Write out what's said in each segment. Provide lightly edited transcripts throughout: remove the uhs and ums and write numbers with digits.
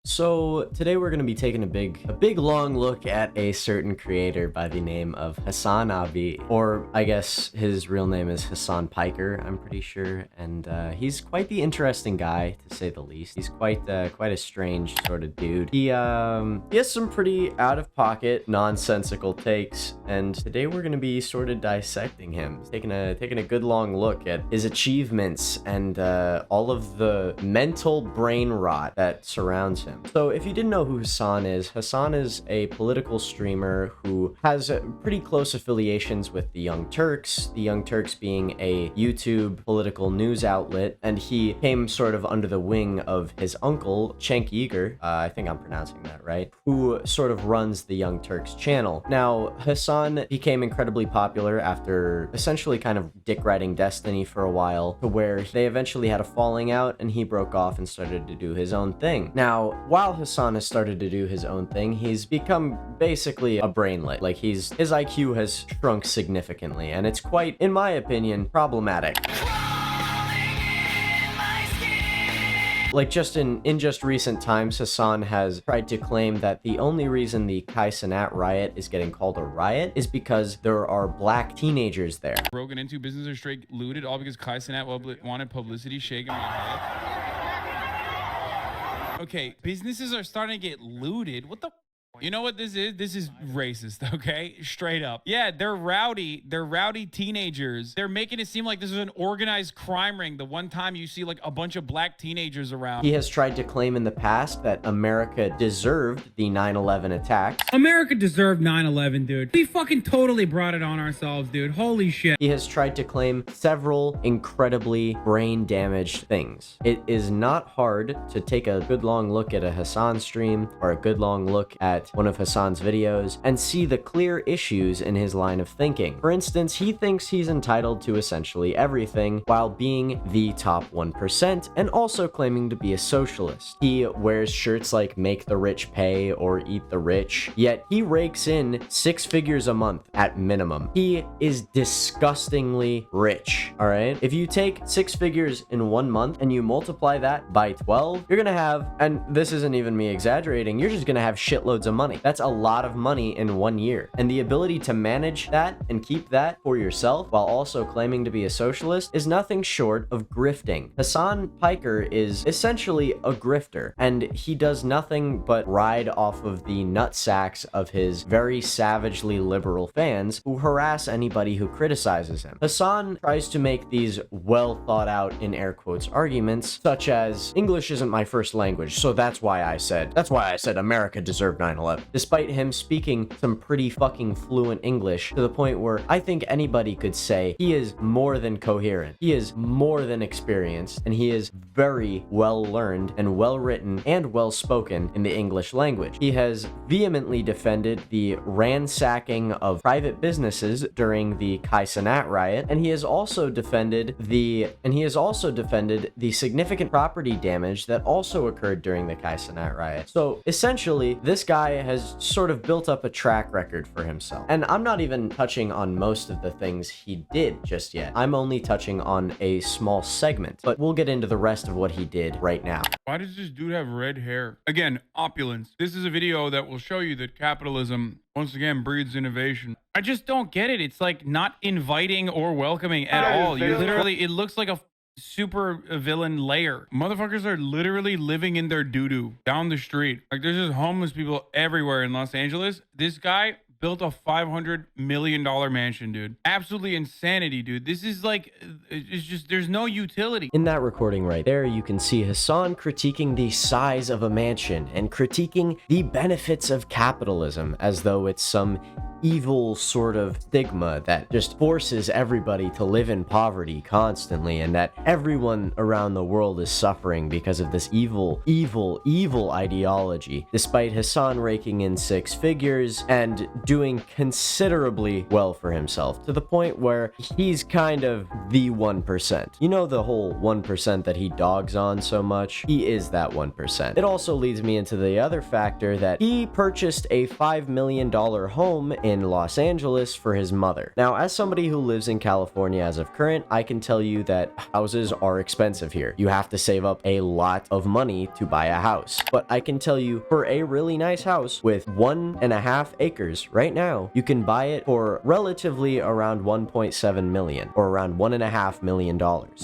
So today we're going to be taking a big long look at a certain creator by the name of HassanAbi, or I guess his real name is Hassan Piker, I'm pretty sure, and he's quite the interesting guy to say the least. He's quite a strange sort of dude. He has some pretty out of pocket, nonsensical takes, and today we're going to be sort of dissecting him, taking a good long look at his achievements and all of the mental brain rot that surrounds him. So if you didn't know who Hassan is a political streamer who has pretty close affiliations with the Young Turks being a YouTube political news outlet, and he came sort of under the wing of his uncle, Cenk Uygur, I think I'm pronouncing that right, who sort of runs the Young Turks channel. Now, Hassan became incredibly popular after essentially kind of dick riding Destiny for a while, to where they eventually had a falling out and he broke off and started to do his own thing. Now, while Hassan has started to do his own thing, he's become basically a brainlet. Like his IQ has shrunk significantly, and it's quite, in my opinion, problematic. Like just in recent times, Hassan has tried to claim that the only reason the Hassanat riot is getting called a riot is because there are black teenagers there. Broken into, businesses are straight looted, all because Hassanat wanted publicity, shaking my head. Okay, businesses are starting to get looted. What the? You know what this is? This is racist, okay? Straight up. Yeah, they're rowdy. They're rowdy teenagers. They're making it seem like this is an organized crime ring. The one time you see like a bunch of black teenagers around. He has tried to claim in the past that America deserved the 9/11 attacks. America deserved 9/11, dude. We fucking totally brought it on ourselves, dude. Holy shit. He has tried to claim several incredibly brain-damaged things. It is not hard to take a good long look at a Hassan stream or a good long look at one of Hassan's videos and see the clear issues in his line of thinking. For instance, he thinks he's entitled to essentially everything while being the top 1% and also claiming to be a socialist. He wears shirts like "Make the Rich Pay" or "Eat the Rich," yet he rakes in 6 figures a month at minimum. He is disgustingly rich, all right? If you take 6 figures in 1 month and you multiply that by 12, you're gonna have, and this isn't even me exaggerating, you're just gonna have shitloads of money. That's a lot of money in 1 year. And the ability to manage that and keep that for yourself while also claiming to be a socialist is nothing short of grifting. Hassan Piker is essentially a grifter, and he does nothing but ride off of the nutsacks of his very savagely liberal fans who harass anybody who criticizes him. Hassan tries to make these well thought out, in air quotes, arguments such as, English isn't my first language, so that's why I said America deserved 9/11. Despite him speaking some pretty fucking fluent English to the point where I think anybody could say he is more than coherent, he is more than experienced, and he is very well learned and well written and well spoken in the English language. He has vehemently defended the ransacking of private businesses during the Hassanat riot, and he has also defended the significant property damage that also occurred during the Hassanat riot. So essentially, this guy has sort of built up a track record for himself. And I'm not even touching on most of the things he did just yet. I'm only touching on a small segment, but we'll get into the rest of what he did right now. Why does this dude have red hair? Again, opulence. This is a video that will show you that capitalism once again breeds innovation. I just don't get it. It's like not inviting or welcoming at all. You literally, it looks like a super villain layer. Motherfuckers are literally living in their doo-doo down the street. Like there's just homeless people everywhere in Los Angeles. This guy built a $500 million mansion, dude. Absolutely insanity, dude. This is like, it's just, there's no utility. In that recording right there, you can see Hassan critiquing the size of a mansion and critiquing the benefits of capitalism as though it's some evil sort of stigma that just forces everybody to live in poverty constantly, and that everyone around the world is suffering because of this evil ideology, despite Hassan raking in 6 figures and doing considerably well for himself, to the point where he's kind of the 1%. You know, the whole 1% that he dogs on so much? He is that 1%. It also leads me into the other factor that he purchased a $5 million home in Los Angeles for his mother. Now, as somebody who lives in California as of current, I can tell you that houses are expensive here. You have to save up a lot of money to buy a house. But I can tell you, for a really nice house with 1.5 acres right now, you can buy it for relatively around 1.7 million, or around $1.5 million.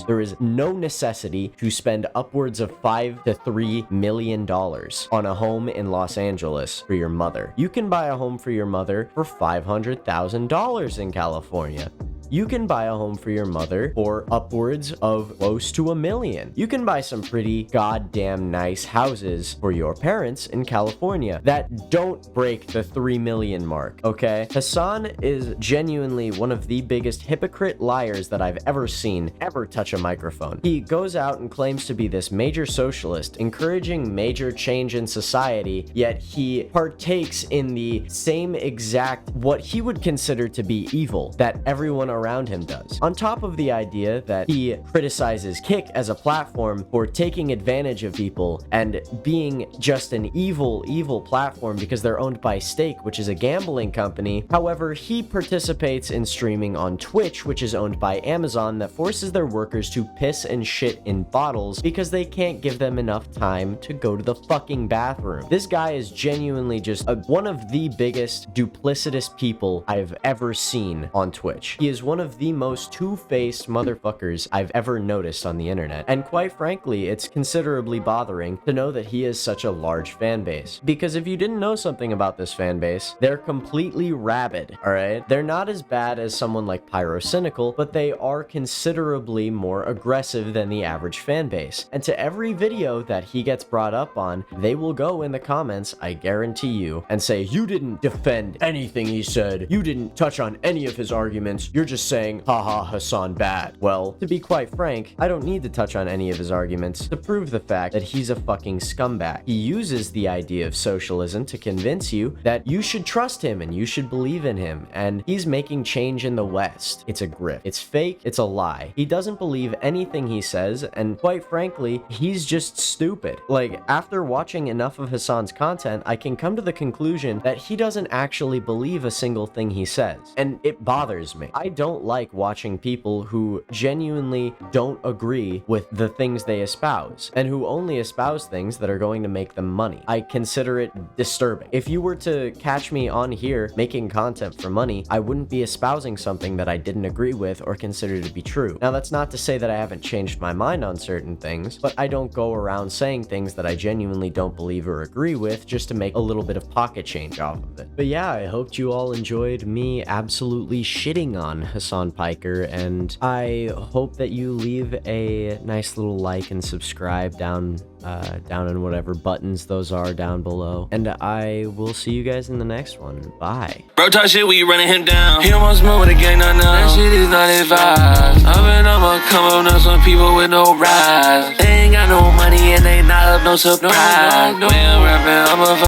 There is no necessity to spend upwards of $5 to $3 million on a home in Los Angeles for your mother. You can buy a home for your mother for $500,000 in California. You can buy a home for your mother for upwards of close to $1 million. You can buy some pretty goddamn nice houses for your parents in California that don't break the 3 million mark, okay? Hassan is genuinely one of the biggest hypocrite liars that I've ever seen ever touch a microphone. He goes out and claims to be this major socialist, encouraging major change in society, yet he partakes in the same exact, what he would consider to be evil, that everyone around him does. On top of the idea that he criticizes Kick as a platform for taking advantage of people and being just an evil platform because they're owned by Stake, which is a gambling company. However, he participates in streaming on Twitch, which is owned by Amazon, that forces their workers to piss and shit in bottles because they can't give them enough time to go to the fucking bathroom. This guy is genuinely just one of the biggest duplicitous people I've ever seen on Twitch. He is one of the most two-faced motherfuckers I've ever noticed on the internet. And quite frankly, it's considerably bothering to know that he has such a large fan base. Because if you didn't know something about this fan base, they're completely rabid, alright? They're not as bad as someone like Pyrocynical, but they are considerably more aggressive than the average fan base. And to every video that he gets brought up on, they will go in the comments, I guarantee you, and say, you didn't defend anything he said. You didn't touch on any of his arguments. You're just saying, haha, Hassan bad. Well, to be quite frank, I don't need to touch on any of his arguments to prove the fact that he's a fucking scumbag. He uses the idea of socialism to convince you that you should trust him and you should believe in him, and he's making change in the West. It's a grift. It's fake. It's a lie. He doesn't believe anything he says, and quite frankly, he's just stupid. Like, after watching enough of Hassan's content, I can come to the conclusion that he doesn't actually believe a single thing he says, and it bothers me. I don't like watching people who genuinely don't agree with the things they espouse, and who only espouse things that are going to make them money. I consider it disturbing. If you were to catch me on here making content for money, I wouldn't be espousing something that I didn't agree with or consider to be true. Now, that's not to say that I haven't changed my mind on certain things, but I don't go around saying things that I genuinely don't believe or agree with just to make a little bit of pocket change off of it. But yeah, I hoped you all enjoyed me absolutely shitting on Hassan Piker, and I hope that you leave a nice little like and subscribe down in whatever buttons those are down below, and I will see you guys in the next one. Bye. Bro talk shit, we running him down. He almost moved with a gang, now that shit is not advised. I'ma come up now, some people with no rise. They ain't got no money and they not up no surprise. When I'm rapping, I'm a